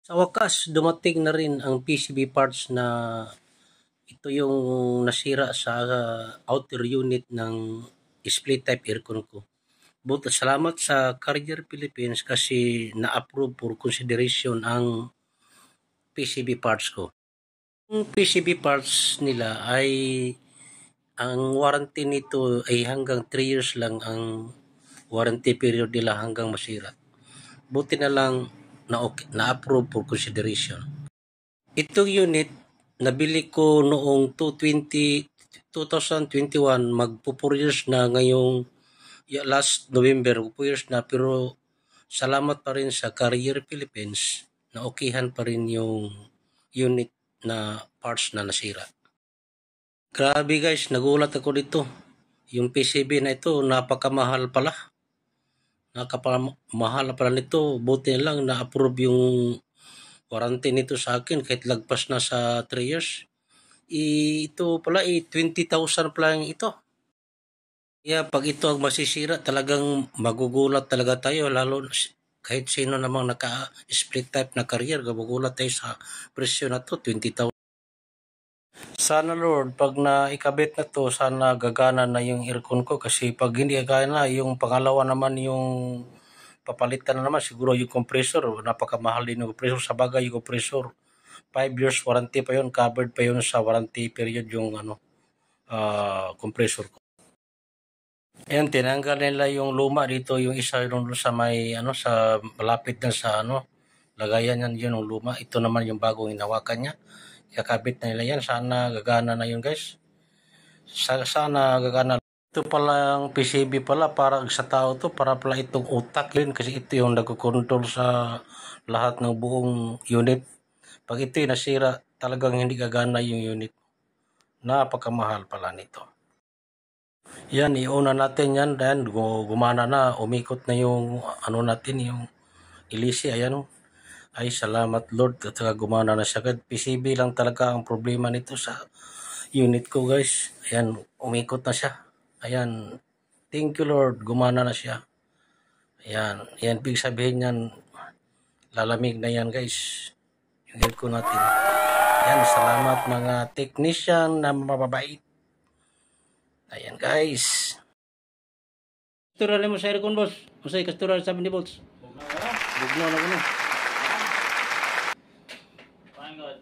Sa wakas, dumating na rin ang PCB parts na ito yung nasira sa outer unit ng split type aircon ko. Buti salamat sa Carrier Philippines kasi na-approve for consideration ang PCB parts ko. Yung PCB parts nila ay ang warranty nito ay hanggang 3 years lang ang warranty period nila hanggang masira. Buti na lang na-approve for consideration. Itong unit, nabili ko noong 2021, magpo 4 years na ngayong last November, 4 years na, pero salamat pa rin sa Carrier Philippines na okayhan pa rin yung unit na parts na nasira. Grabe guys, nagulat ako dito. Yung PCB na ito, napakamahal pala. Napakamahal pala nito. Buti na lang na-approve yung warranty nito sa akin kahit lagpas na sa 3 years. Ito pala 20,000 pala yung ito. Kaya pag ito ang masisira, talagang magugulat talaga tayo, lalo kahit sino namang naka-split type na career, magugulat tayo sa presyo na to, 20,000. Sana Lord, pag naikabit na to, sana gagana na yung aircon ko kasi pag hindi gagana, yung pangalawa naman yung papalitan na naman siguro yung compressor. Napakamahal din yung compressor. Sa bagay yung compressor, 5 years warranty pa yun, covered pa yun sa warranty period yung compressor ko. Ayan, tinanggal nila yung luma dito, yung isa yung sa may sa malapit na sa lagayan yan, yun yung luma. Ito naman yung bagong hinawakan niya. Kakabit na nila yan. Sana gagana na yun guys. Sana gagana. Ito palang PCB pala para sa tao to, para pala itong utak yun kasi ito yung nagko-control sa lahat ng buong unit. Pag ito yung nasira, talagang hindi gagana yung unit. Napakamahal pala nito. Yan, iuna natin yan. Then, gumana na, umikot na yung natin, yung ilisi. Ayan. Ay, salamat Lord. At gumana na siya. PCB lang talaga ang problema nito sa unit ko guys. Ayan, umikot na siya. Ayan. Thank you Lord. Gumana na siya. Ayan. Ayan, big sabihin yan. Lalamig na yan guys. Yung aircon natin. Ayan, salamat mga technician na mababait. Ayan guys. Kastura mo sa aircon boss. Masay kastura sa 70 volts. Bugno na ko na. Fine God,